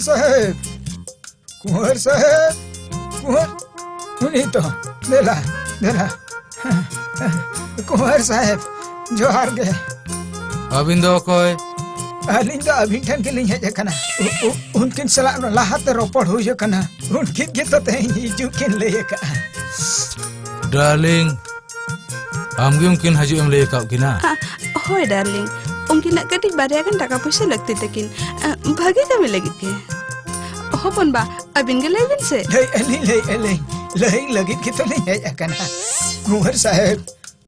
साहेब कुंवर उन्हीं तो देला कुंवर साहेब जोहार गे अबिन दो कोई अलिंग दो अबिन ठन के लिंग हेज कना उनकिन सला लाहाते रोपड़ हुई कना उनकिन के तो तें हिजुकिन ले का डार्लिंग आमगे उनकिन हजू एम ले का किना होय डार्लिंग उनकिन कटी बारिया kan टाका पैसा लगते तकिन भागे कमी लगी के होपन बा अबिन के लेबिन से ले लगी के तो नहीं है कना कुंवर साहेब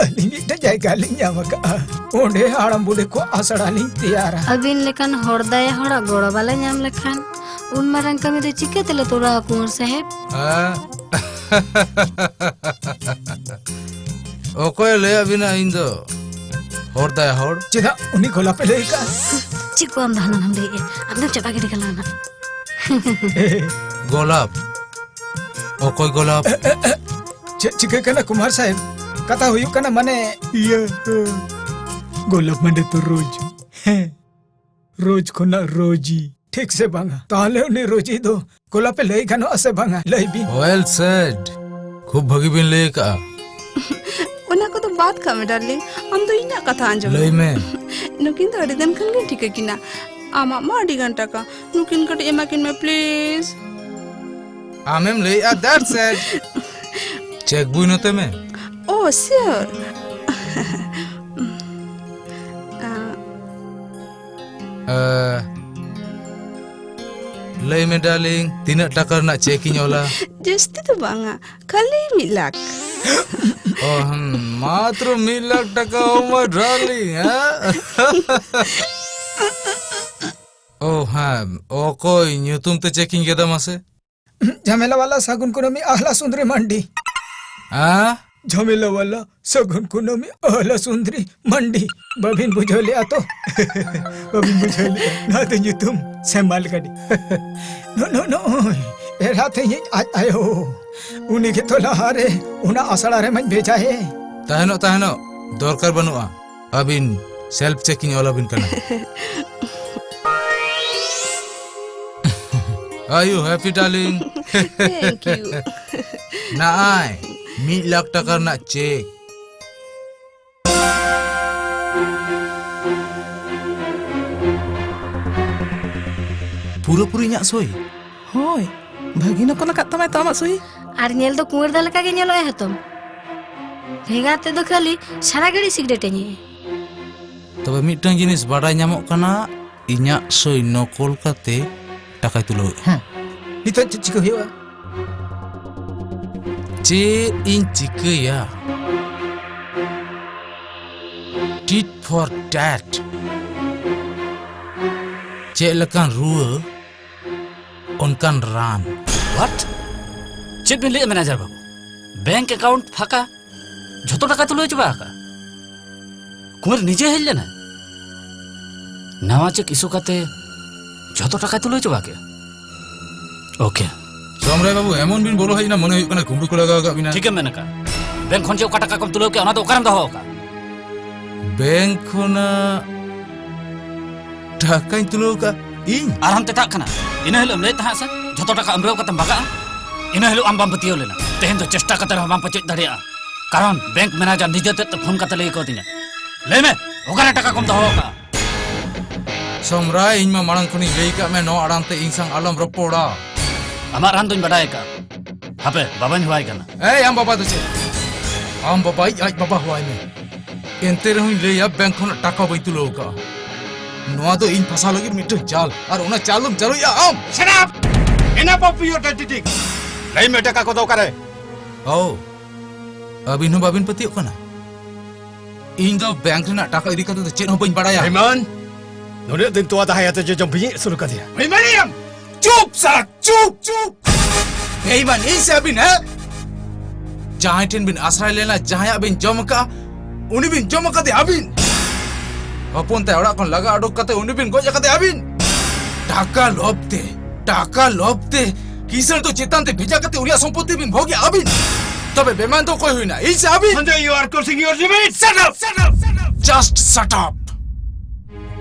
अलिंग इट जायगा लिंग जामका ओंडे हाड़म बुले को आसड़ा लिंग तैयार अबिन लेकन होड़दाय होड़ा गोड़ा वाला नाम लखान उन मारंग कमी दे चिके तले तोरा कुंवर साहेब ओकोय ले अबिना इंदो होड़दाय होड़ चिदा उनी गोला पे लेका चिको अंधाना हम दे अंदर चपा के निकलना गोलाप ओकोय गोलाप चिके कना कुमार साहेब कथा हुई कना मने ये गोलाप मंडे तो रोज खुना रोजी ठीक से बांगा ताले उन्हें रोजी दो गोलाप पे ले खानो असे बांगा ले भी वेल सेड खूब भगी बिन ले का उना को तो बात का में डार्लिंग हम तो इना कथा अंजम ले में नुकिन तो अडिदन खन ठीक है किना आमा मा अडी घंटा का नुकिन कट एमा किन में प्लीज आमेम ले दैट्स इट चेक बुई नते में Oh, sure. Lay me darling, tina takar nak checking ola. Just itu banga, kali milak. Oh, matro milak taka oh my darling, ha? Oh, oh koi nyutum te checking keda mase? झमेला वाला सगुन कुनो में आहला सुंदरी मंडी झमेला वाला सगुन कुनो में आहला सुंदरी मंडी बबिन बुझोले आतो बबिन बुझोले ना तो तुम संभाल कडी नो एरा थे ये आयो उन्हीं के तो लहारे उना आसड़ा रे मन भेजा है ताहनो दरकार बनुआ अबिन सेल्फ चेकिंग वाला बिन करना Are you happy, darling? Thank you. Nah, mid lakh takar nak cek. Pura-pura nyak soy. Hoy, bagina ko nakat tamay tamak soy. Ar nyel do kuwer dal ka ge nyelo e hatom. Bhega te do khali sara gadi cigarette nye. Tobe midtang jinis badai nyamok kana inyak soy nokol kate takai tulo. Itu cika hiwa. Cik in cika ya. Tit for that. Cik lekan rua, onkan ran. What? Cik bin lihat manager babu. Bank account faka. Joto taka tulo coba ka. Kumar nije hel na. Nawa cik isu kate. Joto taka tulo coba ke. Okay. Somray babu, emon bin bolo hai na mone kana kumbu ko laga ka bina. ठीक है मैंने कहा bank खोंचे उका टका कम तुलो के अना तो करम दहो का बैंक खोना टका तुलो का इन आराम ते ताक खाना इना हिलो ले तहा से जतो टका अमरेव का तंबागा इना हिलो आम बम पतियो लेना तेहन तो चेष्टा कतर हम पचेत दरिया कारण बैंक मैनेजर निजे ते फोन कते ले को दिना ले में ओका टका कम दहो का Somray इन मा मारंग खनि लेई का मैं नो आराम ते इंसान आलम रपोड़ा हमार रान दुन बडाय का हापे बाबान हुआई करना ए आम बाबा तुसे आम बाबा आज बाबा हुआई में एंते रहुई ले या बैंक खोना टका बई तुलो का नोआ तो इन फसा लगी मिट जाल और उना चालुम चलो या आम Shut up! Enough of your dirty dick. Lay me टका को दो करे ओ अबिन बाबिन पति ओकना इन दो बैंक ना टका इदी कते चेन हो बई बडाया Iman, नोने दिन तो आता है तो जो भी शुरू कर दिया Imaniam! चुप साला चुप Hey man, ini bin ha? Jangan tin bin asrai lena, jangan bin jom ka, uni bin jom ka de abin. Apun te orang kon laga aduk kate uni bin goja kate abin. Taka lobte, kisan to chetan te bheja kate uria sompoti bin bhogi abin. Tobe beman to koi hui na, ini abin. Sanjay, you are crossing your limit. Shut up! Just shut up.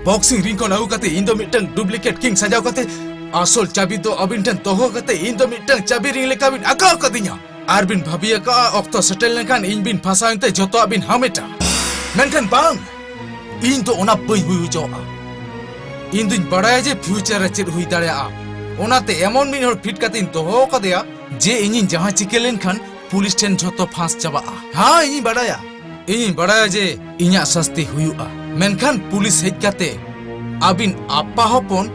Boxing ring ko nagu kate Indo mitang duplicate king sajau kate asol cabi do abin tan toho kate in do mitang cabi ring leka bin akal kadinya ar bin bhabia ka okto setel lekan in bin phasa ente joto abin hameta menkan bang in do ona bai hui joa in din badaya je future chid hui dareya onate emon min hor fit katin toho kadeya je inin jaha chikelen khan police टेन झोतो फांस चाबा हाँ इन बड़ाया जे इन्या सस्ती हुआ मेनखान police hedge काते अबिन आपा हपन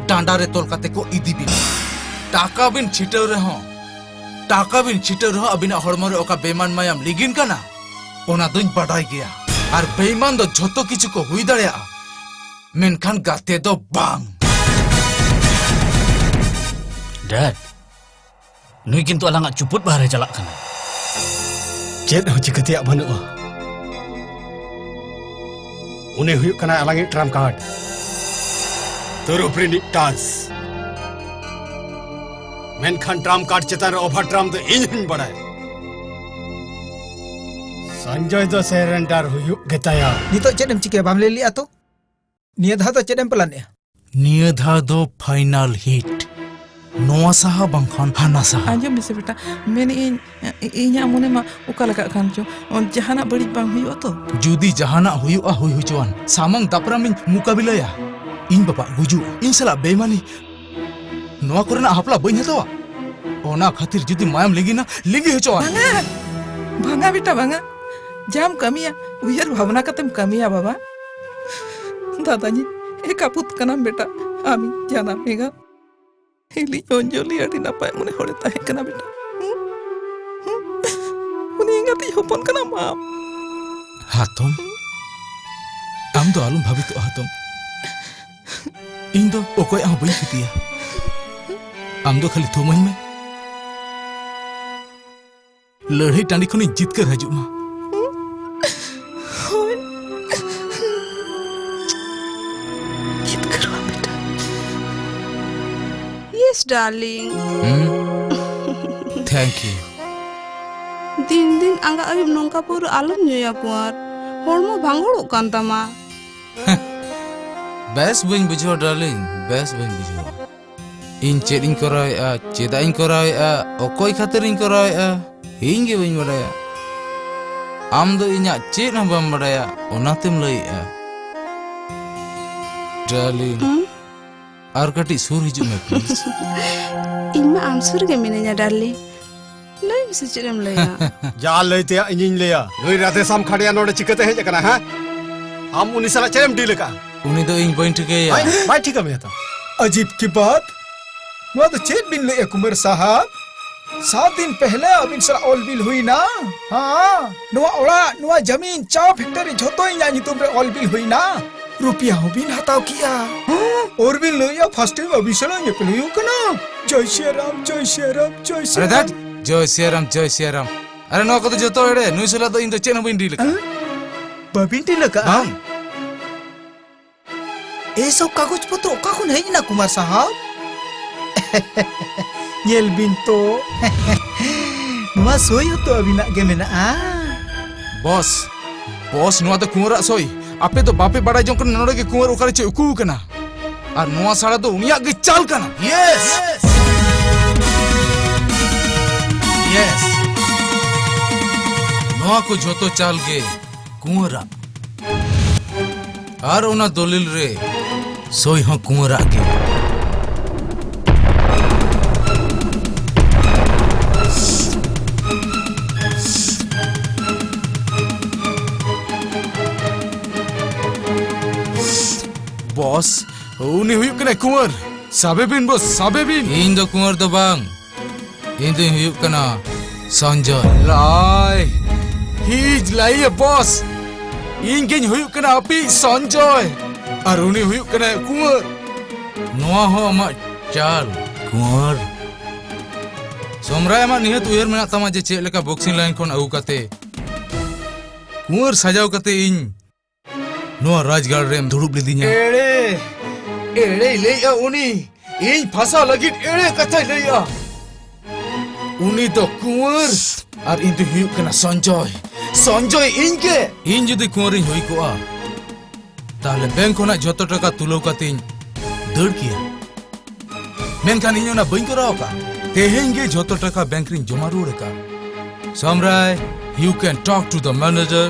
डांडा रे तोल काते को इदी बिन टाका बिन छिटर रहो अबिन हड़मो रे ओका बेमान मायाम लिगिन काना ओना दुन बड़ाई गया और बेईमान दो झोतो किछु को हुई दाड़ेया मेनखान गाते दो बांग डैड नुई किंतु अलांगा चुपुत बाहर चलक खाना चेत हो चिकतिया बनुआ उन्हें हुई कना अलग ट्रम कार्ड तोर उपरी टांस मेनखान ट्रम कार्ड चेतार ओवर ट्रम तो इन बड़ाय संजय दो सरेंडर हुई गताया नितो चेदम चिके बाम ले लिया तो निया धा तो चेदम प्लान या निया धा दो फाइनल हिट नोआ साहा बंखान हाना साहा आंजम बिसे बेटा मैंने इन्या मोने मा उका लगा खान चो और जहाना बड़ी बांग हुई तो जुदी जहाना हुई हुचुआन सामंग दापराम मुकाबिला या इन बाबा गुजु इन सला बेमानी नोआ कोरेना हपला बइन हतवा ओना खातिर जुदी मायम लेगिना लेगी हुचुआन भांगा बेटा भांगा जाम कमिया उयर भावना कतम कमिया बाबा दादाजी एक अपुत कनाम बेटा आमी जाना मेगा हिली अंजलि अड़ी नापाय मने होड़े ताहे कना बेटा उनी इंगाती होपन कना माम हातम आम दो आलम भाभी तो हातम इन दो ओकोय आ बई खतिया आम दो खाली थोमई में लड़ाई टांडी खनि जीत कर हजू मा Yes, darling. Thank you. Din angga ayub nongka puru alon nyoya kuar. Hormo bangorok kan tama. Best bing bujo darling, best bing bujo. In ceding korai cedain korai okoi khaterin korai hinge bing badaya. Am do inya ced na bam badaya onatem lai darling. और कटी सुर हिजू में please इनमें answer के मिने냐 darling लई बिसे चरम लया जा लेते इंजिन लिया नोई राते साम खड़िया नोडे चिकते है जकना है हम उनी साला चरम डील का उनी तो इन पॉइंट के या भाई ठीक है तो अजीब की बात वो तो चेत बिन ले कुमार साहब 7 दिन पहले अबिन सरा ऑल बिल हुई ना हाँ नुआ जमीन चा फैक्ट्री झोतो इन्या नितुम रे ऑल बिल हुई ना रुपया हो बिन हताव किया और बिन लया फर्स्ट टाइम अभी सला ये पेलियो कना जय श्री राम जय श्री राम जय श्री राम जय श्री राम अरे नो को तो जतो एडे नुई सला तो इन तो चेन बिन डील का बाबिन डील का हां ए सब कागज पत्र का कोन है ना कुमार साहब येल बिन तो नुआ सोई तो अभी ना के मेना बॉस नुआ तो कुंवरा सोई आपे तो बापे बड़ा जों कन नोडे के कुंवर उकारे चे उकू कना और नुआ साड़ा तो उनिया के चाल कना यस नुआ को जोतो चाल के कुंवरा और उना दलिल रे सोई हां कुंवरा के बॉस उनी हुई कना कुंवर साबेबिन बॉस साबेबिन इन दो कुंवर दो बांग इन दो हुई कना संजय लाई हिज लाई बॉस इन गेन हुई कना अपी संजय और उनी हुई कना कुंवर नोआ हो अमा चाल कुंवर सोमराय मा निहत उयर मेना तमा जे चे लेका बॉक्सिंग लाइन कोन अगु कते कुंवर सजाव कते इन नोआ राजगाड़ रेम धुड़ुब लेदिnya एड़े लेया उनी इन फसा लगित एड़े कथा लेया उनी तो कुंवर और इन तो हुई कना संजय इनके इन जुदी कुंवर इन हुई कोआ ताले बैंक होना जोतो टका तुलो कतिन दड़ किया मेनखान ᱤᱧ ᱚᱱᱟ ᱵᱟᱹᱧ ᱠᱚᱨᱟᱣ ᱟᱠᱟᱫ ᱛᱮᱦᱮᱧ ᱜᱮ ᱡᱷᱚᱛᱚ ᱴᱟᱠᱟ ᱵᱮᱝᱠ ᱨᱤᱧ ᱡᱚᱢᱟ ᱨᱩᱣᱟᱹᱲ ᱟᱠᱟᱫ Samray, you can talk to the manager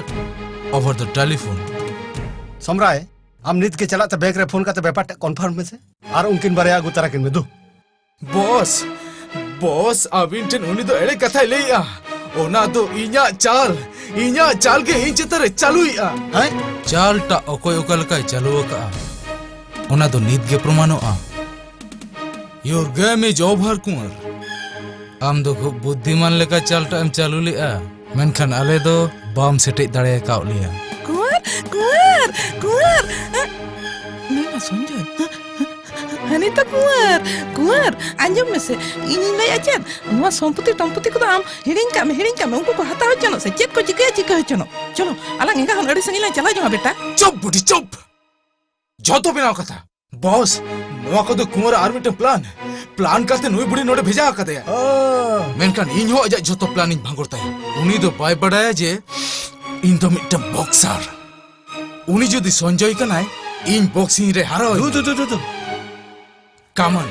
over the telephone. समराय हम नित के चलाते बैंक रे फोन करते व्यापार कन्फर्म में से और उनकिन बारे आगु तरह किन में दो बॉस बॉस अबिन ठेन उनी दो एड़े कथा लैया ओना दो इᱧᱟ चाल के इन चितरे चालुइया हैं चाल टा ओकोय ओका लकाय चालू अका ओना दो नित गे प्रमाणोआ योर गेम इज ओवर कुंवर आम दो खूब बुद्धिमान लेका चाल टा एम चालू लेआ मेनखान आले दो बाम सेटेज दाड़े काव लिया कुंवर मेरा संजय अनिता कुंवर अंजम में से इन लय अचन नुआ संपत्ति को आम हिडिंग का में उनको को हताव चनो से चेक को चिका चनो चलो अलग इंगा हम अड़ी संगी चला जो बेटा चुप बुढ़ी चुप जोतो बिना कथा बॉस नुआ को दो कुंवर आर मिटे प्लान करते नुई बुढ़ी नोडे भेजा कदे मेनखान इन हो अजा जोतो प्लानिंग भांगोरताय उनी दो बाय बडाया जे इन दो मिटे बॉक्सर उनी जदि संजय कनाय इन बॉक्सिंग रे हारो दो Come on,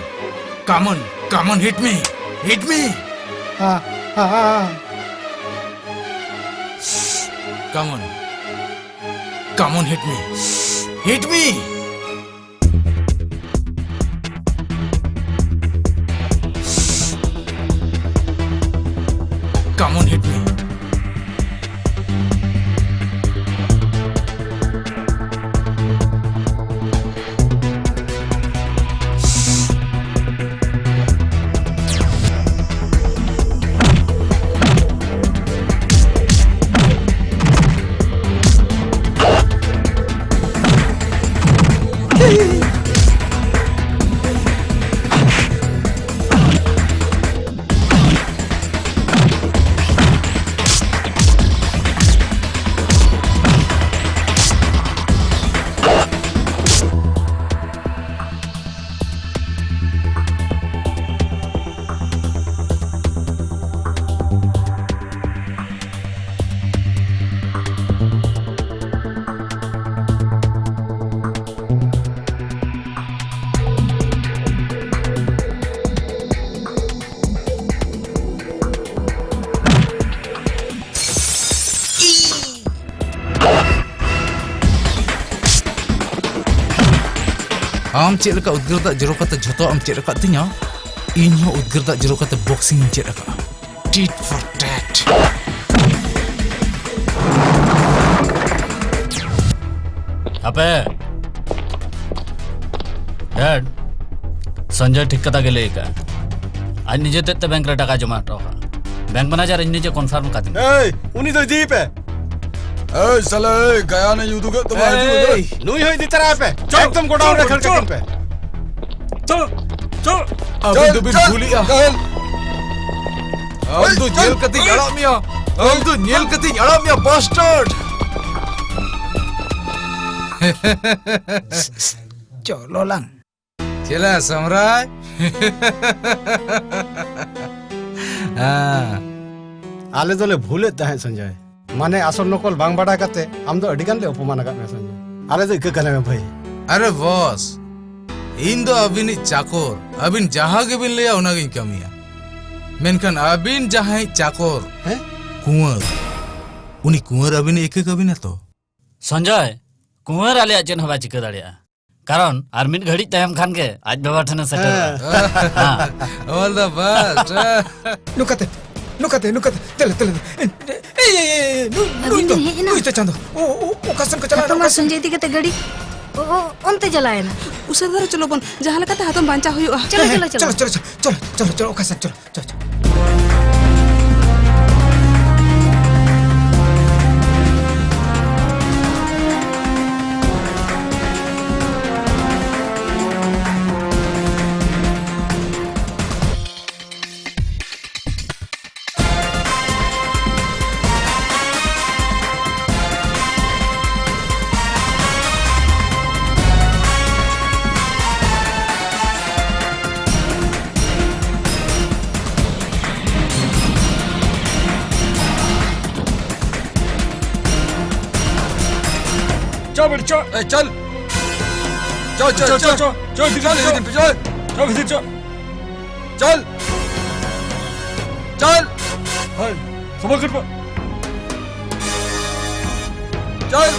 hit me. Come on, hit me. Come on, hit me. आम चेक लका उद्गार जरो कते झोतो आम चेक लका तिnya इन हो उद्गार जरो कते बॉक्सिंग चेक लका टीट फॉर टैट अबे डैड संजय ठीक कथा गेले का आज निजे ते बैंक रे टाका जमा हटो बैंक मैनेजर निजे कंफर्म कर दे ए उनी तो दीप है ए साले गया ने युद्ध के तुम्हारे नुई होई दी तरह पे एकदम गोडाउन रे खड़ के पे चल अभी तो भी भूलिया हम तो जेल कती जड़ा मिया बास्टर्ड चलो lang चला सम्राट आले दोले भूले तहे संजय माने आसल नकल बांग बाडा कते हम दो अडिगान ले अपमान का संजय आले दो इक कने में भाई अरे बॉस इन दो अबिन चाकोर अबिन जहां के बिन लिया उना गिन कमिया मेनखान अबिन जहां चाकोर हैं कुंवर उनी कुंवर अबिन एक कबिन तो संजय कुंवर आले अजन हवा चिका दाड़िया कारण आर मिड घड़ी टाइम खान के आज बाबा ठने settle all the best Nukate, tele. Nu itu cando. Oh, kasan kecelakaan. तो मैं संजय दी के गड़ी ओ अंते जलाए ना उसे दर चलो बन जहां लगा हाथम बांचा हुई चलो कासन चलो चल चल चल हाय समझ कर पा चल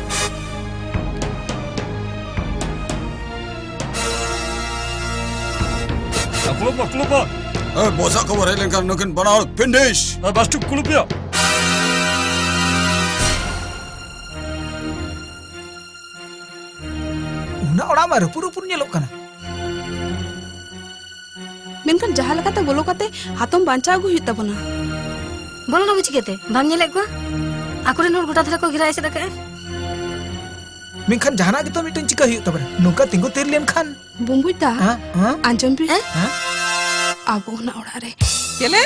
Kelupa. bosak kamu rela kan nukin banal finish. Bastu kelupa. Una orang mah rupu-rupu nyelok kana. मेनखान जहाँ लगाते बोलो काते हाथों बांचा गु हिता बना बोलो ना बुझी कहते बाम नेले को आकुरेन होर गोटा धरा को गिराय से रखे मेनखान जहाना gitu मिटन चिका हिता बर नोका तिंगो तेरलेन खान बुम्बुई ता अंजम भी हाँ? आबो ना ओड़ा रे चले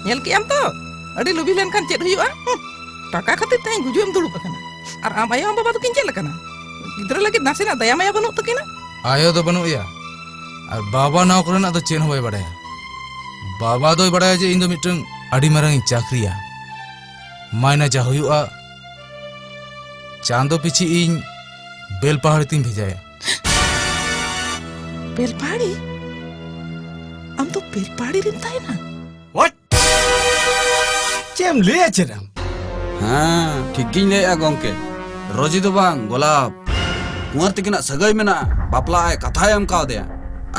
nyel kiam to adi lubi len kan chet huyuga taka khatir teh gujuem dulu kana ar am ayo am baba to kin chet kana gidra lagi nasina daya maya banu to kina आयो तो बनो या और बाबा नाव करना तो chain होए बड़ा है बाबा तो बड़ा है जे इन दो मिटन अड़ी मरंग चाकरिया मायना जा हुआ चांदो पीछे इन बेल पहाड़ तीन भेजाया बेलपाड़ी am to बेलपाड़ी रिंता है ना What? Cem lihat ceram. हाँ ठीक गिन ले गंके रोजी तो बांग गोलाप कुंवर तिकिना सगाई में ना बापला है कथा हम का दे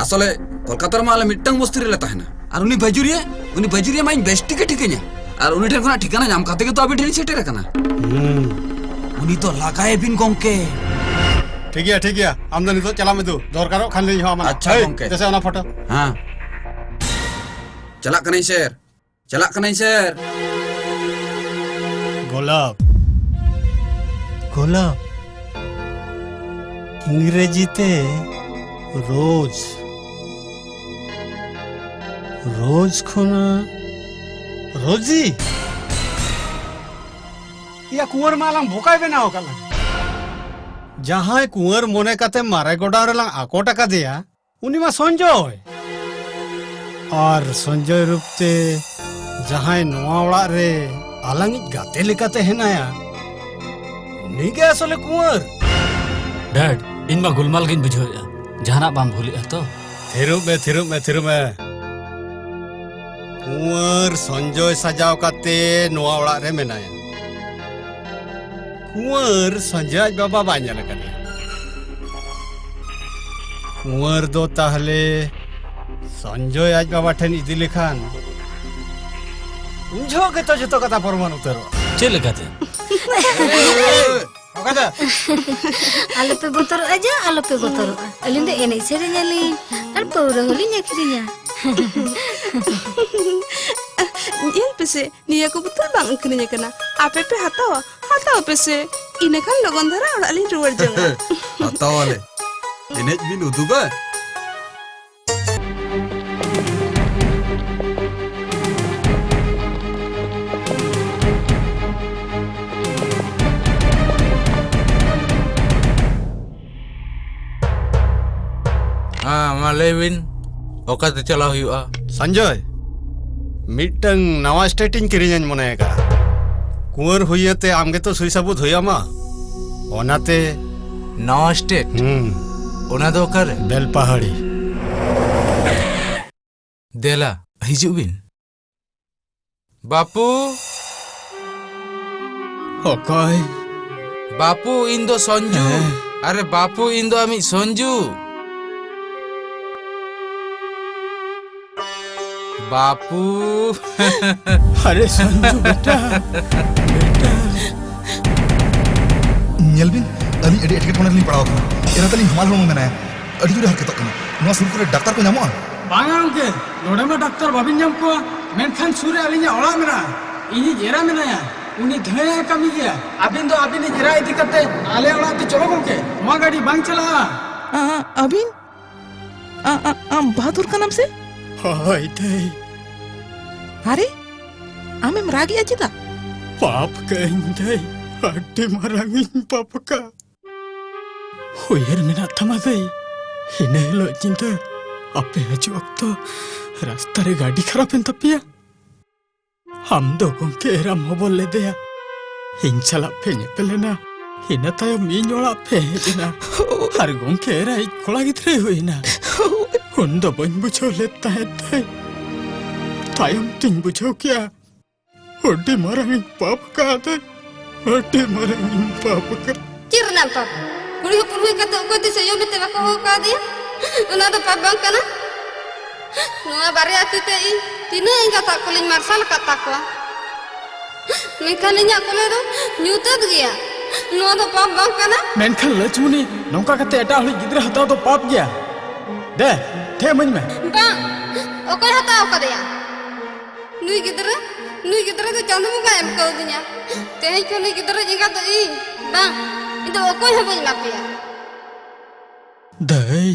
असले कोलकाता में आले मिट्टंग मुस्तिरी लेता है ना और उन्हीं बजुरिया माइन बेस्टी के ठिकाना और उन्हीं ठेर को ना ठिकाना जाम खाते के तो अभी ढेर सेटे रखना उन्हीं तो लगाए बिन गंके ठीक है आमदनी तो चला में दो दरकारो खान ले हो हमारा अच्छा गंके जैसे वाला फोटो हाँ चला कनाई शेर गोलाप इंग्रेजीते रोज खुना रोजी या कुंवर मालांग भोकाय बेना होकला जहां कुंवर मोने काते मारे गोडा रेलांग आको टाका दिया उनी मा संजय और संजय रूपते जहां नोआ ओड़ा रे आलांगी गाते लेकाते हेनाया उनी के असले कुंवर डैड इनमा गुलमाल गिन बुझोया जहाना बाम भूलिया तो थिरु में कुंवर संजय सजाव काते नोआ ओड़ा रे मेनाया कुंवर संजय बाबा बान्या लकने कुंवर दो ताहले संजय आज बाबा ठन इदी लेखान उंझो के तो जतो कथा परमान उतरो चल लगाते ओकादा आलो पे बोतरो अलिन दे एने सेरे nyali ar pura holi nyakirinya Yan pese niya ko betul bang kininya kena apa pe hatawa pese ini kan logon dara oड़ा li ruar jangan atau ale ini bin utuga मालेविन ओका तो चला हुआ संजय मिटंग नवा स्टेटिंग किरियन मने का कुंवर हुइयते आमगे तो सुई सबूत हुया मा ओनाते नवा स्टेट ओना दो कर बेल पहाड़ी देला हिजू बिन बापू ओकाय बापू इन दो संजू अरे बापू इन दो अमी संजू बापू अरे संजू बेटा nyelbin ani edi etiketone ni padaw kana era tali hamal hono mena adi jure harketok kana no sur kore doctor ko nyamo bang angke node ma doctor babin nyam ko menkhan sure alinya ola mena ini jera mena ya uni dhaya kami gya abin do abin jera idi kate ale ola te cholo gomke ma gadi bang chala अबिन आम बहादुर का नाम से हाय दे अरे आमे मरागी अजिता पाप कहिंदे अड्डे मारांगिन पाप का होयर मेना थमा गई हिने लो चिंता अपे हजू वक्त रास्ता रे गाड़ी खराब है तपिया हम दो गंके एरा मोबाइल ले दिया हिंचला फेने पेलेना हिना तायो मीनोला फेजना हर गंके एरा एक कोला गित्रे हुई ना उन दो बन बुझो लेता है तायम तिंग बुझाव क्या अड्डी मारंग पाप का आते अड्डी मारंग पाप का Cirna pap. Kuliah kuliah kata aku di sayo bete bako ka dia. Una do pap bang kana. Noa bare atu te I. Tina inga tak kulin marsal kata ko. Menkaninya kule do nyutad gaya. Noa do pap bang kana. मेनखन लचमुनी नौका कते एटा हली गिद्रा हताव तो पाप गया दे थे मन में Bang. Okoy hataw ka dia. Nui gidra do chandu muka em kau dinya. Tehai ko nui gidra inga to I. Bang. Itu okoy habon mapia. दई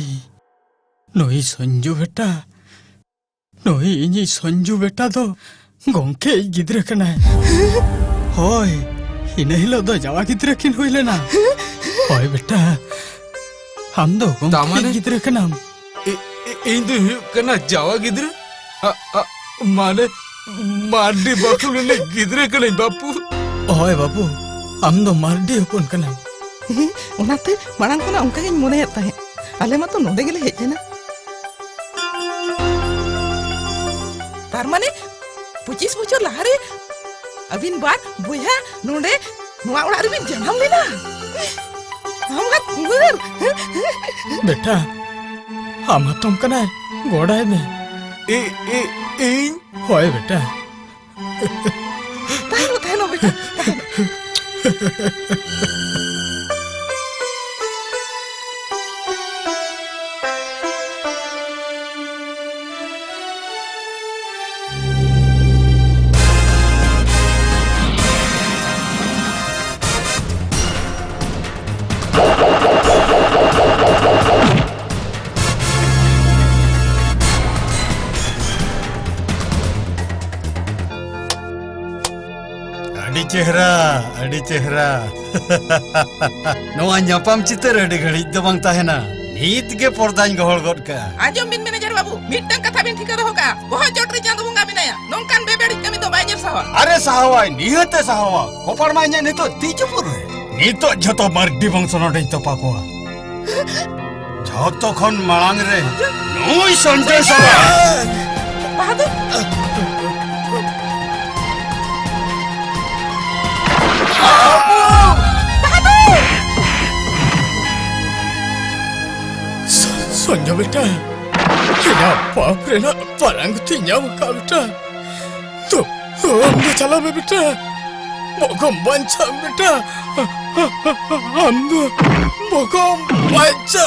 नोई संजू बेटा नोई इनी संजू बेटा दो गोंके गिद्रा कना होय इने हिलो दो जावा गिद्रा किन होइले ना होय बेटा हम दो गोंके गिद्रा कना इन तो कना जावा गिद्र माने मार्डी बापू ने गिद्रे कने बापू होय बापू हम दो मार्डी होपन कना उनाते माड़ांग खना उनका गिन मोने ताहे आले मा तो नोंदे गेले हेजेना तार माने 25 बछर लाहारे अबिन बार बुया नोंडे नोआ ओड़ा रे बिन जन्म लेना हम का गुर बेटा हम तुम कना गोड़ाय में इन होय बेटा तानो बेटा अड़ी चेहरा नोआ ᱧᱟᱯᱟᱢ चितर अड़ी घड़ी दो बांग ताहेना नीत के पर्दाñ गहल गद का आजम बिन मैनेजर बाबू मिटन कथा बिन ठिका दो का बहुत जोटरी चांद बुंगा बिनाया नोंकान बेबेड़ी कमी तो बाइजर सावा अरे साहवाय निहते साहवा कोपार माने नितो तीचपुर नितो जतो मार्डी बंश नडे तो पाकोआ जतो खन मांग रे नोई संजय सावा बहादुर संजय बेटा क्या पाप रे ना पलंग तिन्या का बेटा तो हम चला बेटा मोकम बंचा बेटा हम Mokham बंचा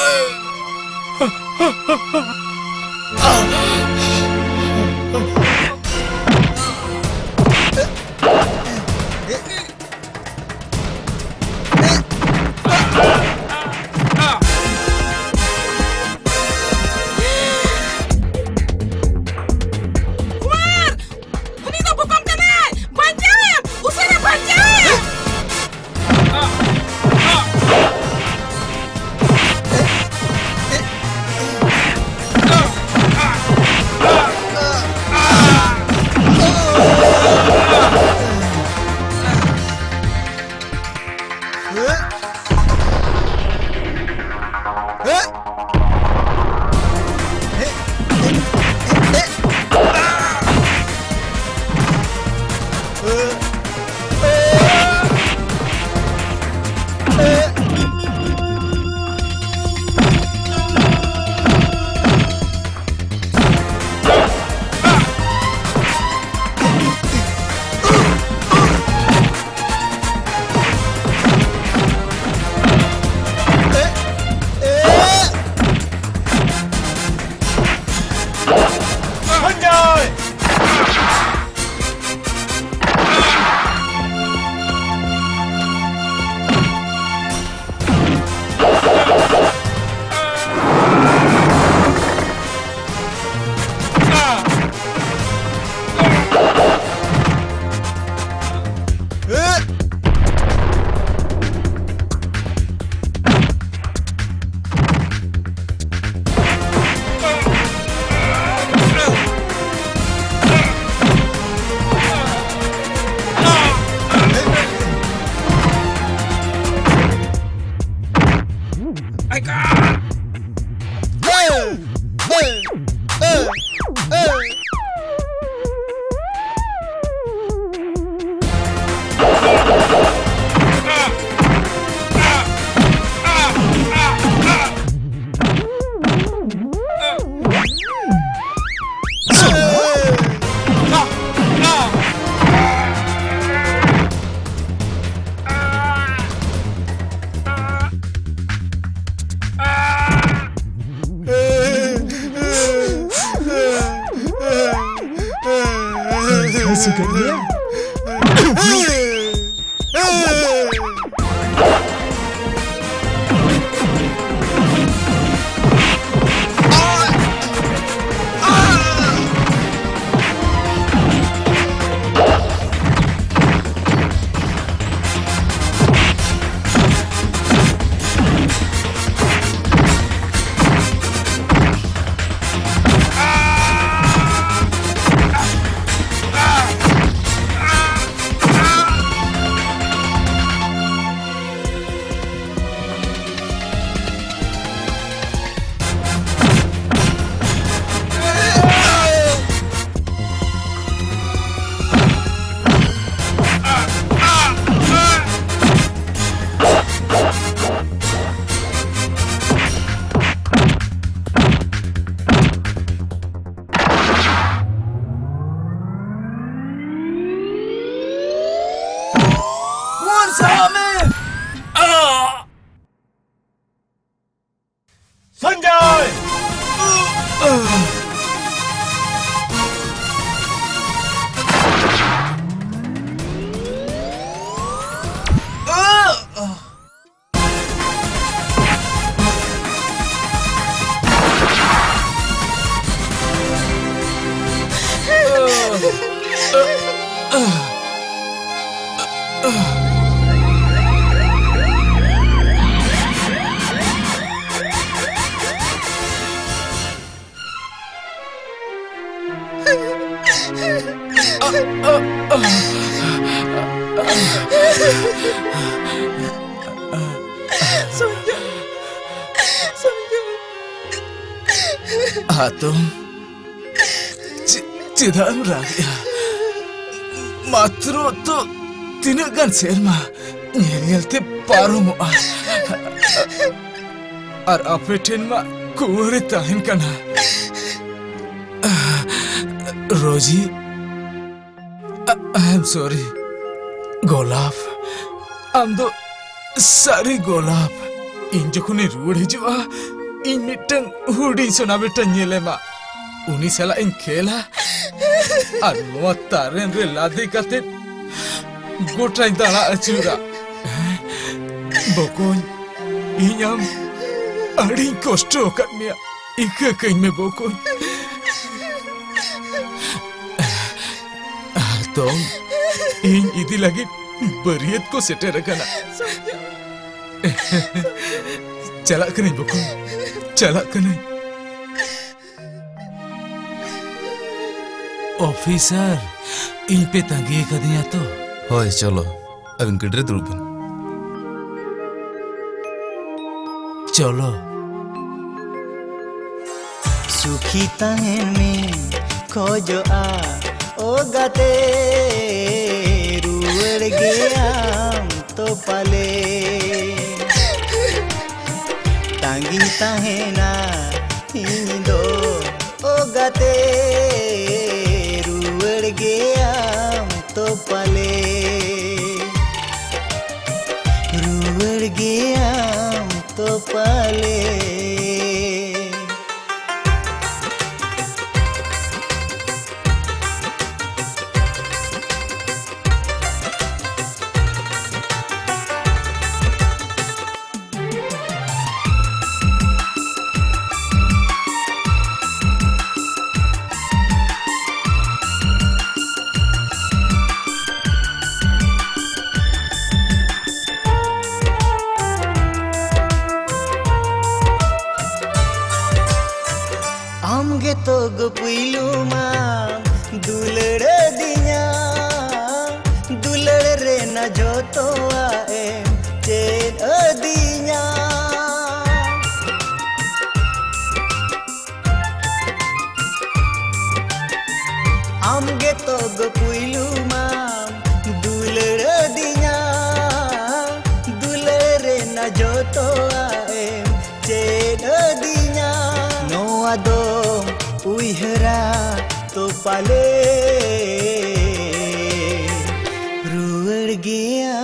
Suka dia. Sanjay! Atom, tidak ragia. Matro tu tidak kan serma nyel te paru mo. Ar apetin ma kuwari tahin kana. Roji, I'm sorry. Golab, amdo sari golab. Injokone rude hijua. In Mittan hoodie सोना बेटा ᱧᱮᱞᱮ मा उनी साला इन खेला और नोआ तारेन रे लादे काते गोटाई दाड़ा अचूरा बकोन इኛም अड़ी कष्ट करनिया इका कहीं में बकोन तो इन इदी लगी बरियत को सेटे रखना चला करें बकोन चला करें ऑफिसर इन पे तंगी कर दिया तो होय चलो अब इनके ड्रे दुरुबन चलो सुखी तहन में खोजो आ ओ गते रुड़ गया तो पले तांगी तहना हिंदो ओ गते रुड़ गया तो पले रुड़ गया तो पले आमगे तो गुपिलू मां दुलड़ दिया दुलड़ रे न जो तो आए चेत दिया आमगे तो गुपिलू मां दुलड़ दिया दुलड़ रे न जो तो आए चेत दिया नो आदो उइहरा तो पाले रुड़ गया